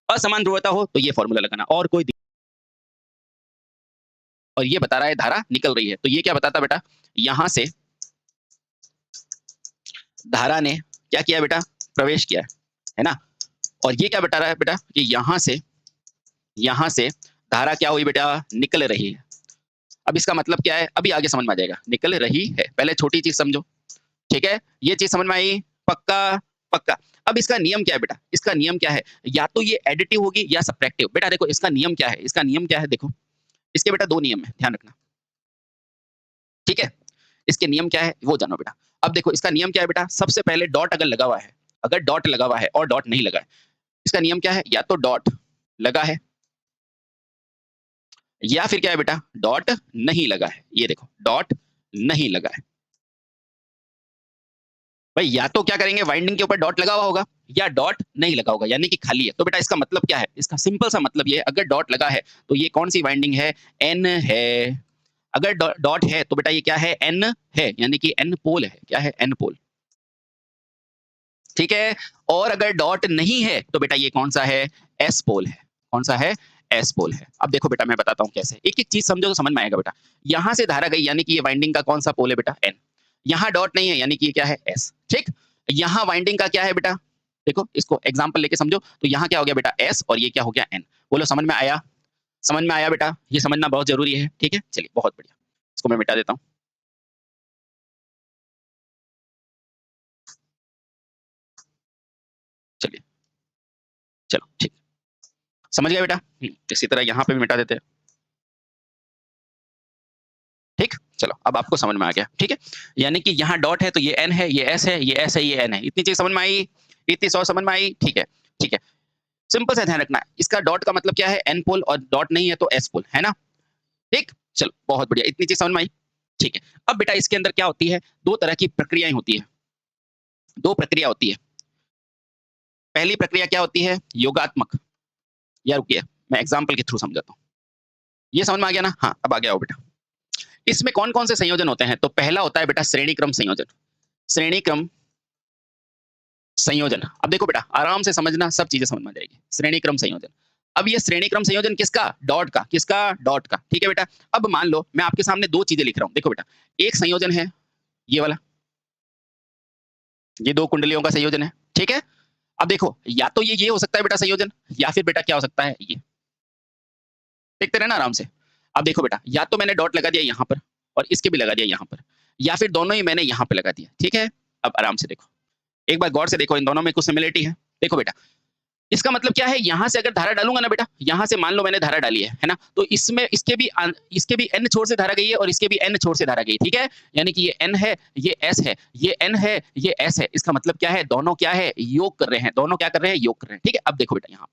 असमान ध्रुवता हो तो ये फॉर्मूला लगाना, और कोई और ये बता रहा है धारा निकल रही है, तो ये क्या बताता बेटा, यहां से धारा ने क्या किया बेटा, प्रवेश किया है ना। और ये क्या बता रहा है बेटा कि यहां से धारा क्या हुई बेटा, निकल रही है। अब इसका मतलब क्या है, अभी आगे समझ में आ जाएगा, निकल रही है, पहले छोटी चीज समझो, ठीक है, ये चीज समझ में आई, पक्का पक्का। अब इसका नियम क्या है बेटा, इसका नियम क्या है, या तो ये एडिटिव होगी या सब्ट्रैक्टिव। बेटा देखो इसका नियम क्या है, इसका नियम क्या है, देखो इसके बेटा दो नियम है, ध्यान रखना, ठीक है। इसके नियम क्या है वो जानो बेटा। अब देखो इसका नियम क्या है बेटा, सबसे पहले डॉट अगर लगा हुआ है, अगर डॉट लगा हुआ है और डॉट नहीं लगा है, इसका नियम क्या है, या तो डॉट लगा है या फिर क्या है बेटा, डॉट नहीं लगा है। ये देखो डॉट नहीं लगा है भाई, या तो क्या करेंगे, वाइंडिंग के ऊपर डॉट लगा हुआ होगा या डॉट नहीं लगा होगा, यानी कि खाली है। तो बेटा इसका मतलब क्या है, इसका सिंपल सा मतलब ये है, अगर डॉट लगा है तो ये कौन सी वाइंडिंग है, एन है। अगर डॉट है तो बेटा ये क्या है, एन है, यानी कि एन पोल है, क्या है, एन पोल, ठीक है। और अगर डॉट नहीं है तो बेटा ये कौन सा है, एस पोल है, कौन सा है, एस पोल है। अब देखो बेटा मैं बताता हूँ कैसे, एक एक चीज समझो तो समझ में आएगा बेटा। यहां से धारा गई, यानी कि ये वाइंडिंग का कौन सा पोल है बेटा, एन। यहाँ डॉट नहीं है, यानी कि ये क्या है, एस, ठीक। यहाँ वाइंडिंग का क्या है बेटा, देखो इसको एग्जाम्पल लेके समझो, तो यहाँ क्या हो गया बेटा, एस, और ये क्या हो गया, एन। बोलो समझ में आया, समझ में आया बेटा, ये समझना बहुत जरूरी है, ठीक है। चलिए बहुत बढ़िया, इसको मैं मिटा देता हूँ। चलिए, चलो ठीक, समझ गया बेटा। इसी तरह यहाँ पे भी मिटा देते हैं, ठीक। चलो अब आपको समझ में आ गया, ठीक है। यानी कि यहाँ डॉट है तो ये एन है, ये एस है, ये एस है, ये एन है। इतनी चीज समझ में आई, इतनी सौ समझ में आई, ठीक है, ठीक है। सिंपल सा ध्यान रखना, इसका डॉट का मतलब क्या है, एन पोल, और डॉट नहीं है तो एस पोल, है ना, ठीक। चलो बहुत बढ़िया, इतनी चीज समझ में आई, ठीक है। अब बेटा इसके अंदर क्या होती है, दो तरह की प्रक्रियाएं होती है, दो प्रक्रिया होती है। पहली प्रक्रिया क्या होती है, योगात्मक, या रुकिए मैं एग्जाम्पल के थ्रू समझाता हूँ। ये समझ में आ गया ना, हाँ अब आ गया हो बेटा। इसमें कौन कौन से संयोजन होते हैं, तो पहला होता है बेटा श्रेणी क्रम संयोजन, श्रेणी क्रम संयोजन। अब देखो बेटा आराम से समझना, सब चीजें समझ में आ जाएगी, श्रेणी क्रम संयोजन। अब ये श्रेणी क्रम संयोजन किसका, डॉट का, किसका, डॉट का, ठीक है बेटा। अब मान लो मैं आपके सामने दो चीजें लिख रहा हूं, देखो बेटा, एक संयोजन है ये वाला, ये दो कुंडलियों का संयोजन है, ठीक है। अब देखो या तो ये हो सकता है बेटा संयोजन, या फिर बेटा क्या हो सकता है, ये, देखते रहना आराम से। अब देखो बेटा, या तो मैंने डॉट लगा दिया यहाँ पर, और इसके भी लगा दिया यहाँ पर, या फिर दोनों ही मैंने यहाँ पे लगा दिया, ठीक है। अब आराम से देखो, एक बार गौर से देखो, इन दोनों में कुछ सिमिलरिटी है। देखो बेटा इसका मतलब क्या है, यहां से अगर धारा डालूंगा ना बेटा, यहां से मान लो मैंने धारा डाली है ना, तो इसमें इसके भी एन छोर से धारा गई है और इसके भी एन छोर से धारा गई, ठीक है। यानी कि ये एन है, ये एस है, ये एन है, ये एस है। इसका मतलब क्या है, दोनों क्या है, योग कर रहे हैं, दोनों क्या कर रहे हैं, योग कर रहे हैं, ठीक है। अब देखो बेटा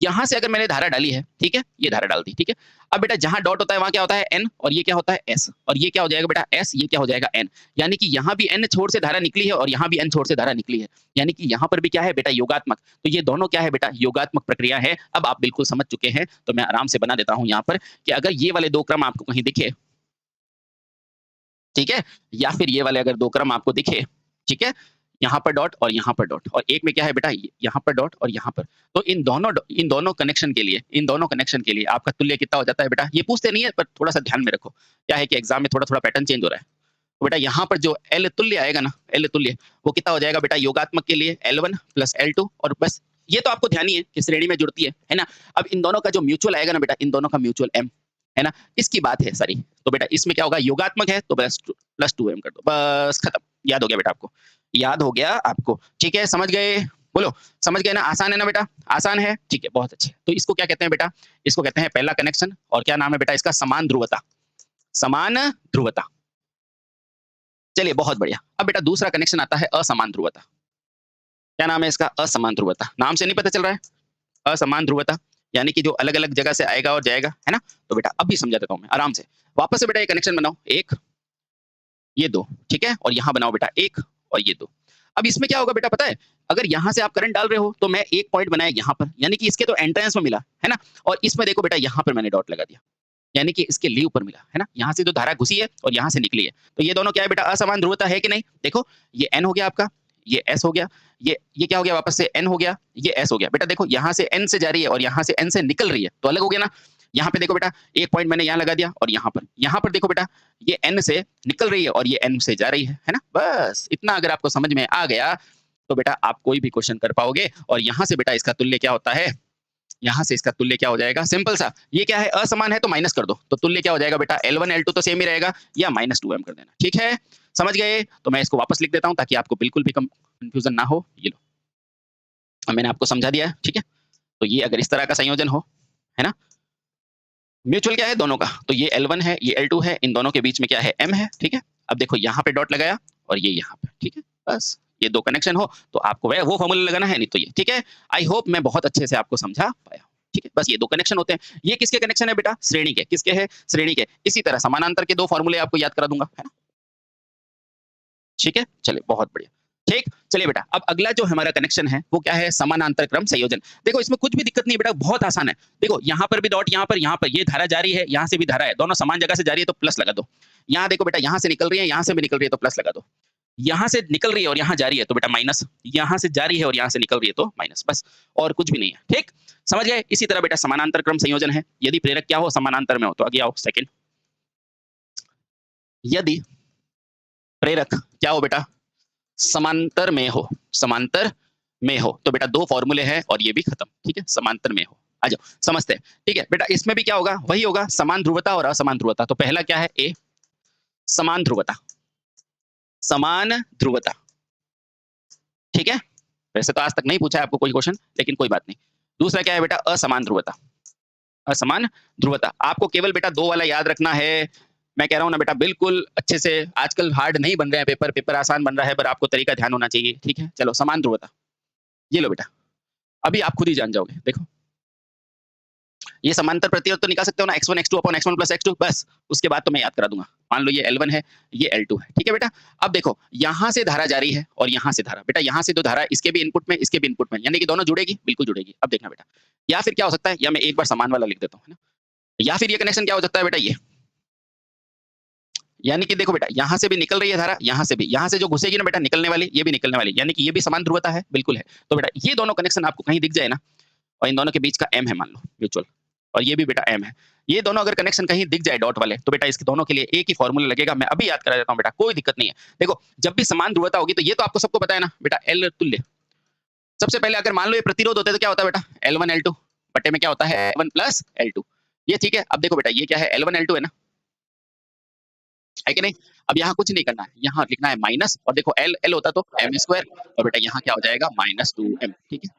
यहाँ से अगर मैंने धारा डाली है, ठीक है, ये धारा डाल दी, ठीक है। अब बेटा जहां डॉट होता है वहां क्या होता है, एन, और ये क्या होता है, एस, और ये क्या हो जाएगा बेटा, एस, ये क्या हो जाएगा, एन। यानी कि यहाँ भी एन छोर से धारा निकली है और यहाँ भी एन छोर से धारा निकली है, यानी कि यहाँ पर भी क्या है बेटा, योगात्मक। तो ये दोनों क्या है बेटा, योगात्मक प्रक्रिया है। अब आप बिल्कुल समझ चुके हैं, तो मैं आराम से बना देता हूं यहाँ पर, कि अगर ये वाले दो क्रम आपको कहीं दिखे, ठीक है, या फिर ये वाले अगर दो क्रम आपको दिखे, ठीक है, यहाँ पर डॉट और यहाँ पर डॉट, और एक में क्या है बेटा, यहाँ पर डॉट और यहाँ पर, तो इन दोनों कनेक्शन के लिए, इन दोनों कनेक्शन के लिए आपका तुल्य कितना हो जाता है बेटा, ये पूछते नहीं है पर थोड़ा सा ध्यान में रखो, क्या है कि एग्जाम में थोड़ा थोड़ा पैटर्न चेंज हो रहा है। तो बेटा यहाँ पर जो एल तुल्य आएगा ना, एल तुल्य, वो कितना हो जाएगा बेटा, योगात्मक के लिए L1 प्लस L2, और बस ये तो आपको ध्यान ही है कि श्रेणी में जुड़ती है ना। अब इन दोनों का जो म्यूचुअल आएगा ना बेटा, इन दोनों का म्यूचुअल M, है ना, इसकी बात है सारी। तो बेटा इसमें क्या होगा, योगात्मक है तो प्लस 2M कर दो, बस खत्म। याद हो गया बेटा आपको, याद हो गया आपको, ठीक है, समझ गए, बोलो समझ गए ना, आसान है ना बेटा, आसान है, ठीक है, बहुत अच्छे। तो इसको क्या कहते हैं बेटा, इसको कहते हैं पहला कनेक्शन, और क्या नाम है बेटा इसका, समान ध्रुवता, समान ध्रुवता। चलिए बहुत बढ़िया। अब बेटा दूसरा कनेक्शन आता है असमान ध्रुवता। क्या नाम है इसका, असमान ध्रुवता। नाम से नहीं पता चल रहा है, असमान ध्रुवता, यानी कि जो अलग अलग जगह से आएगा और जाएगा, है ना। तो बेटा अब भी समझा देता हूं मैं आराम से, वापस से बेटा ये कनेक्शन बनाओ, एक, ये दो, ठीक है, और यहां बनाओ बेटा एक, और ये दो। अब इसमें क्या होगा बेटा पता है, अगर यहां से आप करंट डाल रहे हो तो मैं एक पॉइंट बनाया यहां पर, यानी कि इसके तो एंट्रेंस में मिला, है ना, और इसमें देखो बेटा यहां पर मैंने डॉट लगा दिया, यानी कि इसके लीव पर मिला, है ना, यहाँ से जो धारा घुसी है और यहाँ से निकली है। तो ये दोनों क्या है बेटा, असमान ध्रुवता है कि नहीं। देखो ये एन हो गया आपका, ये एस हो गया, ये क्या हो गया वापस से n हो गया, ये s हो गया। बेटा देखो यहाँ से n से जा रही है और यहाँ से n से निकल रही है, तो अलग हो गया ना। यहाँ पे देखो बेटा एक पॉइंट मैंने यहाँ लगा दिया और यहाँ पर देखो बेटा ये n से निकल रही है और ये n से जा रही है ना। बस इतना अगर आपको समझ में आ गया तो बेटा आप कोई भी क्वेश्चन कर पाओगे। और यहाँ से बेटा इसका तुल्य क्या होता है, यहाँ से इसका तुल्य क्या हो जाएगा, सिंपल सा, ये क्या है असमान है तो माइनस कर दो, तो तुल्य क्या हो जाएगा बेटा L1 L2 तो सेम ही रहेगा, या -2m कर देना। ठीक है, समझ गए? तो मैं इसको वापस लिख देता हूँ ताकि आपको बिल्कुल भी कंफ्यूजन ना हो। ये लो, अब मैंने आपको समझा दिया है। ठीक है, तो ये अगर इस तरह का संयोजन हो, है ना, म्यूचुअल क्या है दोनों का, तो ये L1 है, ये L2 है, इन दोनों के बीच में क्या है, m है। ठीक है, अब देखो यहाँ पे डॉट लगाया और ये यहाँ पे। ठीक है, बस ये दो कनेक्शन हो तो आपको वो फॉर्मूला लगाना है, नहीं तो ये। ठीक है, आई होप मैं बहुत अच्छे से आपको समझा पाया। ठीक है, बस ये दो कनेक्शन होते हैं। ये किसके कनेक्शन है बेटा, श्रेणी के। किसके है, श्रेणी के। इसी तरह समानांतर के दो फॉर्मूले आपको याद करा दूंगा, है ना। ठीक है, चलिए बहुत बढ़िया। ठीक, चलिए बेटा अब अगला जो हमारा कनेक्शन है वो क्या है, समानांतर क्रम संयोजन। देखो इसमें कुछ भी दिक्कत नहीं बेटा, बहुत आसान है। देखो यहाँ पर भी डॉट, यहाँ पर ये धारा जारी है, यहाँ से भी धारा है, दोनों समान जगह से जा रही है तो प्लस लगा दो। यहाँ देखो बेटा यहाँ से निकल रही है, यहाँ से भी निकल रही है तो प्लस लगा दो। यहाँ से निकल रही है और यहाँ जा रही है तो बेटा माइनस, यहाँ से जा रही है और यहाँ से निकल रही है तो माइनस, बस और कुछ भी नहीं है। ठीक, समझ गए? इसी तरह बेटा समानांतर क्रम संयोजन है, यदि प्रेरक क्या हो, समानांतर में हो। तो आगे आओ सेकंड, यदि प्रेरक क्या हो बेटा, समांतर में हो, समांतर में हो, तो बेटा दो फॉर्मूले हैं और ये भी खत्म। ठीक है, समांतर में हो, आ जाओ समझते हैं। ठीक है बेटा, इसमें भी क्या होगा, वही होगा, समान ध्रुवता और असमान ध्रुवता। तो पहला क्या है, ए समान ध्रुवता, समान ध्रुवता। ठीक है, वैसे तो आज तक नहीं पूछा है आपको कोई क्वेश्चन, लेकिन कोई बात नहीं। दूसरा क्या है बेटा, असमान ध्रुवता, असमान ध्रुवता। आपको केवल बेटा दो वाला याद रखना है। मैं कह रहा हूं ना बेटा, बिल्कुल अच्छे से, आजकल हार्ड नहीं बन रहे हैं पेपर, पेपर आसान बन रहा है, पर आपको तरीका ध्यान होना चाहिए। ठीक है, चलो समान ध्रुवता, ये लो बेटा, अभी आप खुद ही जान जाओगे। देखो ये समांतर प्रतिरोध तो निकाल सकते हो ना, x1 x2 upon x1 plus x2, बस उसके बाद तो मैं याद करा दूंगा। मान लो ये L1 है, ये L2 है। ठीक है बेटा, अब देखो यहाँ से धारा जारी है और यहाँ से धारा, बेटा यहाँ से तो धारा इसके भी इनपुट में, इसके भी इनपुट में, यानी कि दोनों जुड़ेगी, बिल्कुल जुड़ेगी। अब देखना बेटा, या फिर क्या हो सकता है, या मैं एक बार समान वाला लिख देता हूँ, है ना, या फिर ये कनेक्शन क्या हो सकता है बेटा, ये यानी कि देखो बेटा यहाँ से भी निकल रही है धारा, यहाँ से भी, यहाँ से जो घुसेगी ना बेटा निकलने वाली, ये भी निकलने वाली, यानी कि ये भी समान ध्रुवता है, बिल्कुल है। तो बेटा ये दोनों कनेक्शन आपको कहीं दिख जाए ना, और इन दोनों के बीच का m है मान लो म्यूचुअल, और ये भी बेटा m है, ये दोनों अगर कनेक्शन कहीं दिख जाए डॉट वाले, तो बेटा इसके दोनों के लिए एक ही फॉर्मूला लगेगा। मैं अभी याद करा देता हूँ बेटा, कोई दिक्कत नहीं है। देखो जब भी समान ध्रुवता होगी तो ये तो आपको सबको पता है ना बेटा, L तुल्य। सबसे पहले अगर मान लो ये प्रतिरोध होते तो क्या होता है बेटा, L1 L2 बटे में क्या होता है, L1 प्लस L2। ये ठीक है, अब देखो बेटा ये क्या है, L1 L2 है ना, है कि नहीं। अब यहाँ कुछ नहीं करना है, यहाँ लिखना है माइनस, और देखो L L होता तो m स्क्वायर, और बेटा यहाँ क्या हो जाएगा, -2m। ठीक है,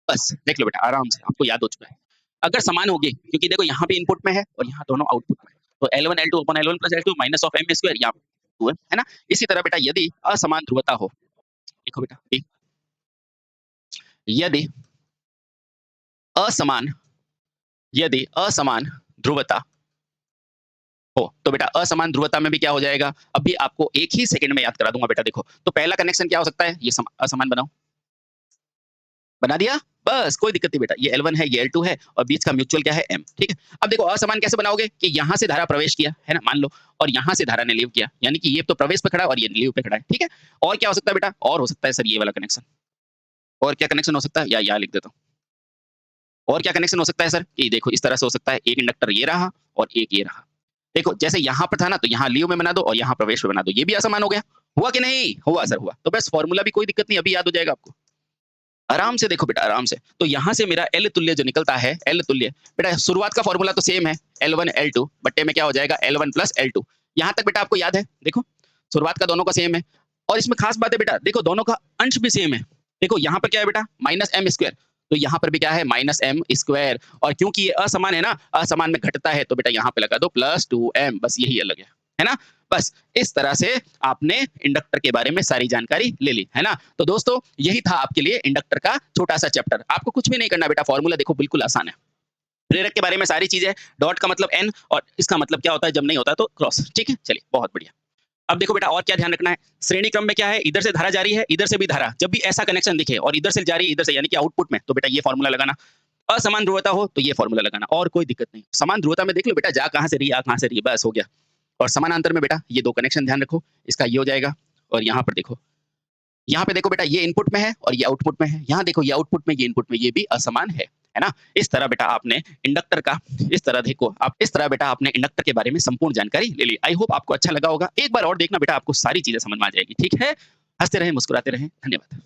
बस देख लो बेटा आराम से, आपको याद हो चुका है। अगर समान होगी, क्योंकि देखो यहाँ भी इनपुट में है और यहाँ दोनों आउटपुट में है, तो L1 L2 upon L1 plus L2 minus of m square, या 2m, है ना। इसी तरह बेटा यदि असमान ध्रुवता हो, देखो बेटा यदि असमान, यदि असमान ध्रुवता हो, तो बेटा असमान ध्रुवता में भी क्या हो जाएगा, अभी आपको एक ही सेकंड में याद करा दूंगा बेटा। देखो तो पहला कनेक्शन क्या हो सकता है, ये असमान बनाओ, बना दिया, बस कोई दिक्कत नहीं बेटा। ये L1 है, ये L2 है, और बीच का म्यूचुअल क्या है, m। ठीक है, अब देखो असमान कैसे बनाओगे, कि यहाँ से धारा प्रवेश किया है ना, मान लो, और यहाँ से धारा ने लीव किया, यानी कि ये तो प्रवेश पे खड़ा है और ये लीव पे खड़ा है। ठीक है, और क्या हो सकता है बेटा, और हो सकता है सर ये वाला कनेक्शन, और क्या कनेक्शन हो सकता है, या लिख देता हूँ, और क्या कनेक्शन हो सकता है सर, कि देखो इस तरह से हो सकता है, एक इंडक्टर ये रहा और एक ये रहा। देखो जैसे यहाँ पर था ना, तो यहाँ लीव में बना दो और यहाँ प्रवेश में बना दो, ये भी असमान हो गया। हुआ कि नहीं, हुआ सर, हुआ। तो बस फॉर्मूला भी कोई दिक्कत नहीं, अभी याद हो जाएगा आपको, आराम से देखो बेटा, आराम से। तो यहाँ से मेरा L तुल्य जो निकलता है, L तुल्य बेटा शुरुआत का फॉर्मूला तो सेम है, L1 L2 बट्टे में क्या हो जाएगा, L1 प्लस L2। यहाँ तक बेटा आपको याद है, देखो शुरुआत का दोनों का सेम है, और इसमें खास बात है बेटा, देखो दोनों का अंश भी सेम है। देखो यहाँ पर क्या है बेटा, -m स्क्वायर, तो यहाँ पर भी क्या है, -m स्क्वायर, और क्योंकि ये असमान है ना, असमान में घटता है, तो बेटा यहाँ पे लगा दो +2m, बस यही अलग है ना। बस इस तरह से आपने इंडक्टर के बारे में सारी जानकारी ले ली, है ना। तो दोस्तों यही था आपके लिए इंडक्टर का छोटा सा चैप्टर। आपको कुछ भी नहीं करना बेटा, फॉर्मूला देखो बिल्कुल आसान है। प्रेरक के बारे में सारी चीजें, डॉट का मतलब n, और इसका मतलब क्या होता है जब नहीं होता तो क्रॉस। ठीक है, चलिए बहुत बढ़िया। अब देखो बेटा और क्या ध्यान रखना है, श्रेणी क्रम में क्या है, इधर से धारा जारी है, इधर से भी धारा, जब भी ऐसा कनेक्शन दिखे और इधर से जारी इधर से, यानी कि आउटपुट में, तो बेटा ये फॉर्मूला लगाना। असमान ध्रुवता हो तो ये फॉर्मूला लगाना, और कोई दिक्कत नहीं। समान ध्रुवता में देख लो बेटा, जा कहां से रही, आ कहां से रही, बस हो गया। और समानांतर में बेटा ये दो कनेक्शन ध्यान रखो, इसका ये हो जाएगा, और यहाँ पर देखो यहाँ पे देखो बेटा ये इनपुट में है और ये आउटपुट में है। यहाँ देखो ये आउटपुट में, ये इनपुट में, ये भी असमान है ना? इस तरह बेटा आपने इंडक्टर का इस तरह देखो आप इस तरह बेटा आपने इंडक्टर के बारे में संपूर्ण जानकारी ले ली। आई होप आपको अच्छा लगा होगा। एक बार और देखना बेटा आपको सारी चीज़ें समझ में आ जाएगी, ठीक है? हँसते रहें, मुस्कुराते रहें। धन्यवाद।